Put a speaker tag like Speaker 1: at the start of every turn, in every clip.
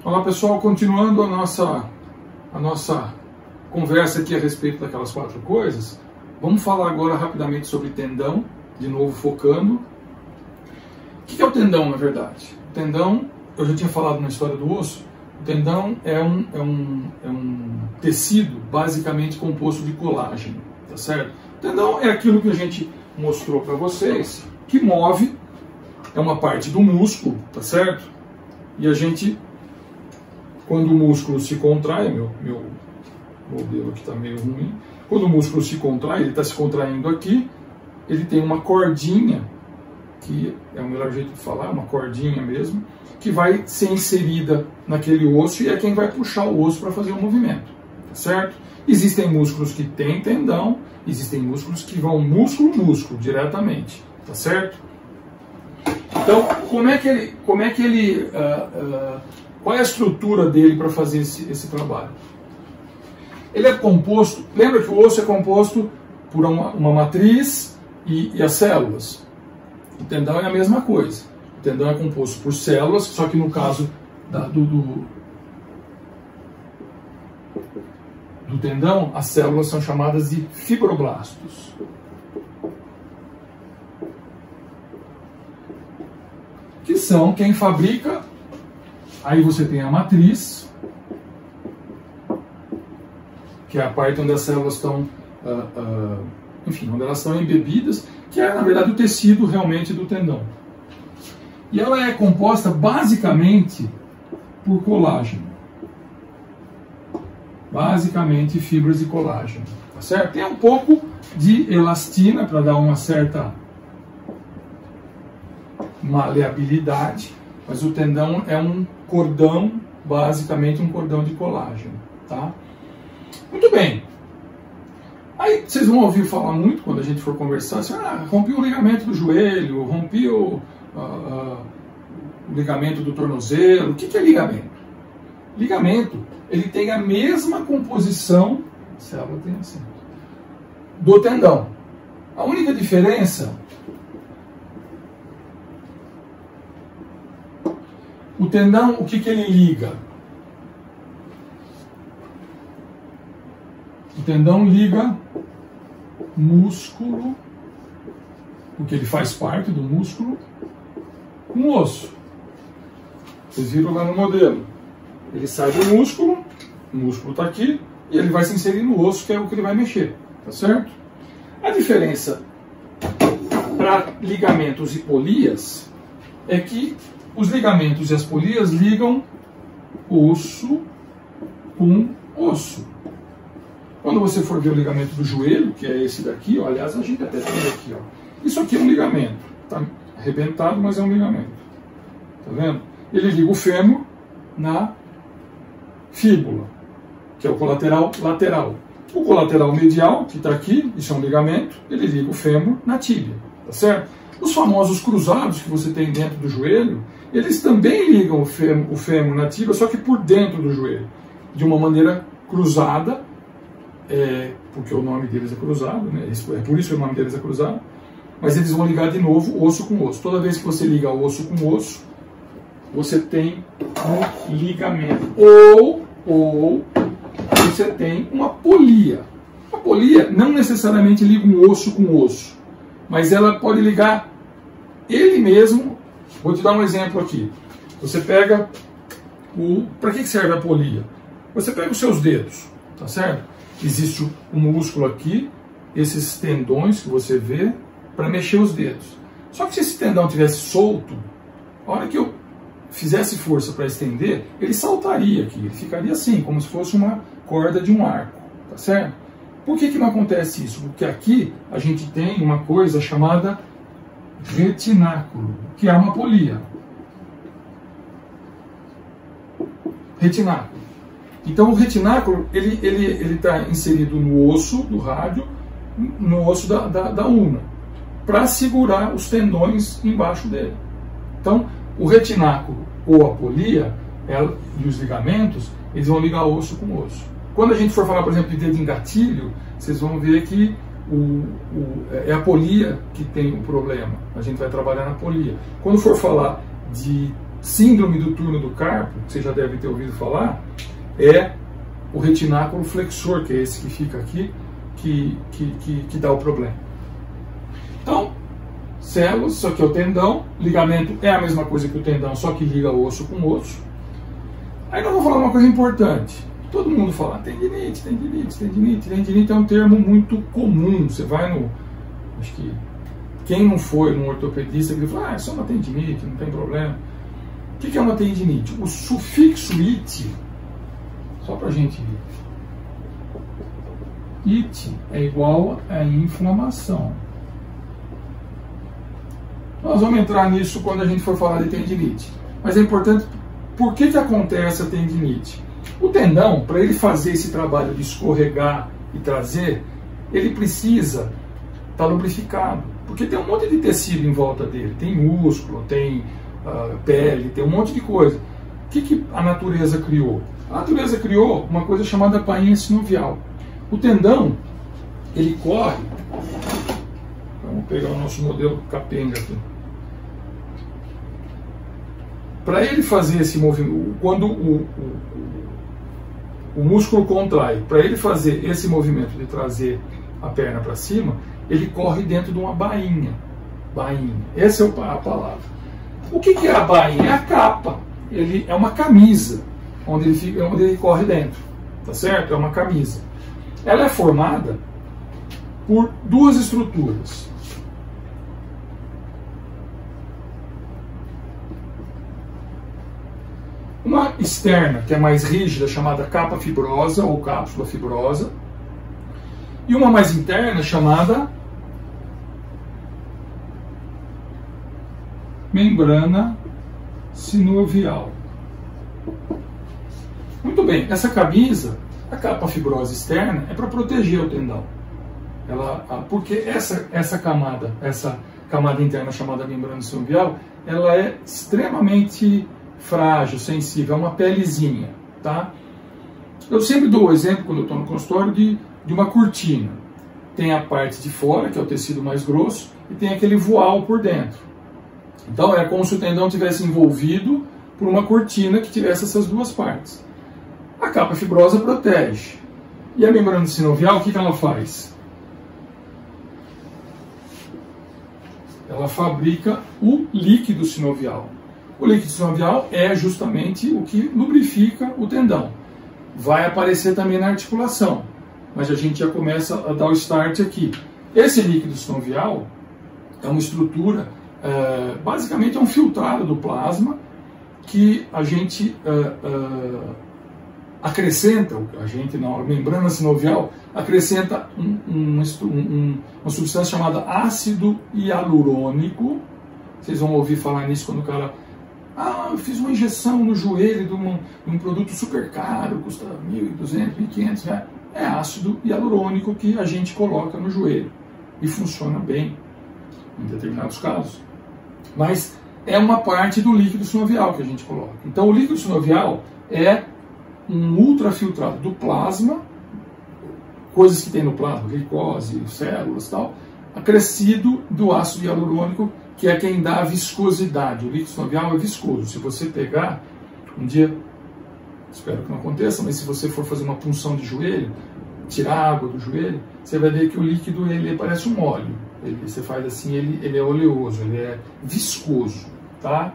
Speaker 1: Olá pessoal, continuando a nossa conversa aqui a respeito daquelas 4 coisas, vamos falar agora rapidamente sobre tendão, de novo focando. O que é o tendão na verdade? O tendão, eu já tinha falado na história do osso, o tendão é um tecido basicamente composto de colágeno, tá certo? O tendão é aquilo que a gente mostrou para vocês, que move, é uma parte do músculo, tá certo? E a gente, quando o músculo se contrai, meu modelo aqui está meio ruim, quando o músculo se contrai, ele está se contraindo aqui, ele tem uma cordinha, que é o melhor jeito de falar, uma cordinha mesmo, que vai ser inserida naquele osso e é quem vai puxar o osso para fazer o movimento, tá certo? Existem músculos que têm tendão, existem músculos que vão músculo diretamente, tá certo? Então, qual é a estrutura dele para fazer esse trabalho? Ele é composto, lembra que o osso é composto por uma matriz e as células. O tendão é a mesma coisa. O tendão é composto por células, só que no caso do tendão, as células são chamadas de fibroblastos. Que são quem fabrica, aí você tem a matriz, que é a parte onde as células estão, onde elas estão embebidas, que é na verdade o tecido realmente do tendão. E ela é composta basicamente por colágeno. Basicamente fibras de colágeno, tá certo? Tem um pouco de elastina para dar uma certa maleabilidade, mas o tendão é um cordão, basicamente um cordão de colágeno, tá? Muito bem. Aí vocês vão ouvir falar muito quando a gente for conversar, assim, rompi o ligamento do joelho, rompi o ligamento do tornozelo. O que é ligamento? Ligamento, ele tem a mesma composição, a célula tem assim, do tendão. A única diferença, o tendão, o que ele liga? O tendão liga músculo, porque ele faz parte do músculo, com osso. Vocês viram lá no modelo. Ele sai do músculo, o músculo está aqui, e ele vai se inserir no osso, que é o que ele vai mexer. Tá certo? A diferença para ligamentos e polias é que os ligamentos e as polias ligam osso com osso. Quando você for ver o ligamento do joelho, que é esse daqui, ó, aliás, a gente até tem aqui, ó. Isso aqui é um ligamento. Está arrebentado, mas é um ligamento. Tá vendo? Ele liga o fêmur na fíbula, que é o colateral lateral. O colateral medial, que está aqui, isso é um ligamento, ele liga o fêmur na tíbia. Tá certo? Os famosos cruzados que você tem dentro do joelho, eles também ligam o fêmur na tíbia, só que por dentro do joelho, de uma maneira cruzada, porque o nome deles é cruzado, né? É por isso que o nome deles é cruzado, mas eles vão ligar de novo osso com osso. Toda vez que você liga osso com osso, você tem um ligamento. Ou você tem uma polia. A polia não necessariamente liga um osso com osso, mas ela pode ligar ele mesmo. Vou te dar um exemplo aqui. Você pega para que serve a polia? Você pega os seus dedos, tá certo? Existe um músculo aqui, esses tendões que você vê, para mexer os dedos. Só que se esse tendão tivesse solto, a hora que eu fizesse força para estender, ele saltaria aqui, ele ficaria assim, como se fosse uma corda de um arco, tá certo? Por que não acontece isso? Porque aqui a gente tem uma coisa chamada retináculo, que é uma polia. Retináculo. Então o retináculo, ele está inserido no osso do rádio, no osso da ulna, para segurar os tendões embaixo dele. Então o retináculo ou a polia e os ligamentos, eles vão ligar osso com osso. Quando a gente for falar, por exemplo, de dedo em gatilho, vocês vão ver que é a polia que tem o problema. A gente vai trabalhar na polia. Quando for falar de síndrome do túnel do carpo, que você já deve ter ouvido falar, é o retináculo flexor, que é esse que fica aqui, que dá o problema. Então, células, isso aqui é o tendão, ligamento é a mesma coisa que o tendão, só que liga osso com osso. Aí nós vamos falar uma coisa importante. Todo mundo fala tendinite, tendinite, tendinite. Tendinite é um termo muito comum. Você vai no... Acho que quem não foi num ortopedista que fala, é só uma tendinite, não tem problema. O que é uma tendinite? O sufixo it, só para a gente ver. It é igual a inflamação. Nós vamos entrar nisso quando a gente for falar de tendinite. Mas é importante, por que acontece a tendinite? O tendão, para ele fazer esse trabalho de escorregar e trazer, ele precisa estar lubrificado. Porque tem um monte de tecido em volta dele. Tem músculo, tem pele, tem um monte de coisa. O que a natureza criou? A natureza criou uma coisa chamada bainha sinovial. O tendão, ele corre... Vamos pegar o nosso modelo capenga aqui. Para ele fazer esse movimento, quando o músculo contrai, para ele fazer esse movimento de trazer a perna para cima, ele corre dentro de uma bainha. Bainha. Essa é a palavra. O que é a bainha? É a capa. Ele é uma camisa onde ele corre dentro. Tá certo? É uma camisa. Ela é formada por duas estruturas. Uma externa, que é mais rígida, chamada capa fibrosa ou cápsula fibrosa, e uma mais interna, chamada membrana sinovial. Muito bem, essa camisa, a capa fibrosa externa, é para proteger o tendão. Porque essa camada interna chamada membrana sinovial, ela é extremamente frágil, sensível, é uma pelezinha, tá? Eu sempre dou o exemplo, quando eu estou no consultório, de uma cortina. Tem a parte de fora, que é o tecido mais grosso, e tem aquele voal por dentro. Então é como se o tendão tivesse envolvido por uma cortina que tivesse essas duas partes. A capa fibrosa protege. E a membrana sinovial, o que ela faz? Ela fabrica o líquido sinovial. O líquido sinovial é justamente o que lubrifica o tendão. Vai aparecer também na articulação, mas a gente já começa a dar o start aqui. Esse líquido sinovial é uma estrutura, basicamente é um filtrado do plasma que a gente acrescenta, a membrana sinovial acrescenta uma substância chamada ácido hialurônico. Vocês vão ouvir falar nisso quando o cara... eu fiz uma injeção no joelho de um produto super caro, custa R$1.200, R$1.500. É ácido hialurônico que a gente coloca no joelho. E funciona bem em determinados casos. Mas é uma parte do líquido sinovial que a gente coloca. Então o líquido sinovial é um ultrafiltrado do plasma, coisas que tem no plasma, glicose, células e tal, acrescido do ácido hialurônico, que é quem dá a viscosidade. O líquido sinovial é viscoso. Se você pegar, um dia, espero que não aconteça, mas se você for fazer uma punção de joelho, tirar a água do joelho, você vai ver que o líquido ele parece um óleo. Você faz assim, ele é oleoso, ele é viscoso, tá?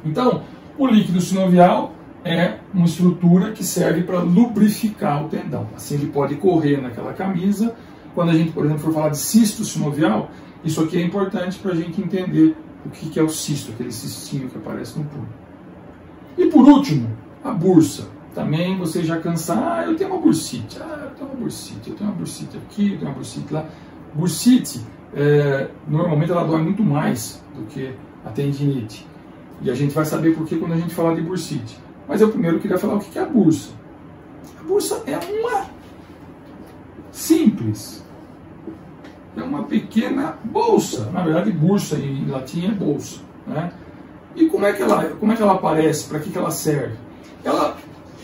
Speaker 1: Então, o líquido sinovial é uma estrutura que serve para lubrificar o tendão. Assim ele pode correr naquela camisa. Quando a gente, por exemplo, for falar de cisto sinovial, isso aqui é importante para a gente entender o que é o cisto, aquele cistinho que aparece no pulso. E por último, a bursa. Também você já cansa, eu tenho uma bursite, eu tenho uma bursite, eu tenho uma bursite aqui, eu tenho uma bursite lá. Bursite, normalmente ela dói muito mais do que a tendinite. E a gente vai saber por que quando a gente falar de bursite. Mas eu primeiro queria falar o que é a bursa. A bursa é uma simples, é uma pequena bolsa. Na verdade, bursa em latim é bolsa, né? E como é que ela aparece? Para que ela serve? Ela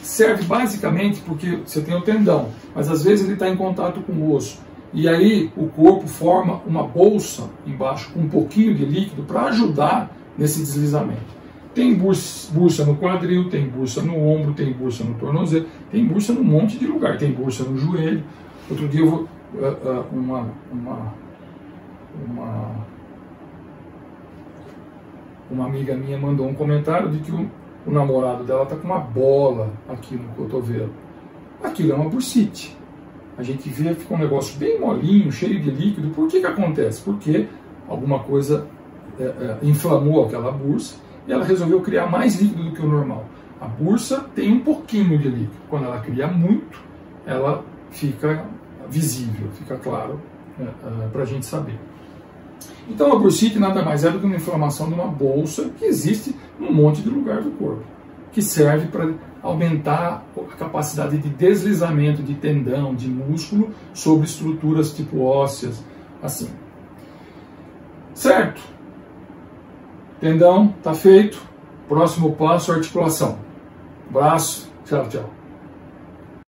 Speaker 1: serve basicamente porque você tem o tendão, mas às vezes ele está em contato com o osso. E aí o corpo forma uma bolsa embaixo com um pouquinho de líquido para ajudar nesse deslizamento. Tem bursa no quadril, tem bursa no ombro, tem bursa no tornozelo, tem bursa num monte de lugar, tem bursa no joelho. Outro dia uma amiga minha mandou um comentário de que o namorado dela está com uma bola aqui no cotovelo. Aquilo é uma bursite. A gente vê, fica um negócio bem molinho, cheio de líquido. Por que acontece? Porque alguma coisa inflamou aquela bursa e ela resolveu criar mais líquido do que o normal. A bursa tem um pouquinho de líquido. Quando ela cria muito, ela fica visível, fica claro para a gente saber. Então a bursite nada mais é do que uma inflamação de uma bolsa que existe num monte de lugar do corpo, que serve para aumentar a capacidade de deslizamento de tendão, de músculo sobre estruturas tipo ósseas, assim. Certo? Tendão está feito. Próximo passo, articulação. Braço. Tchau, tchau.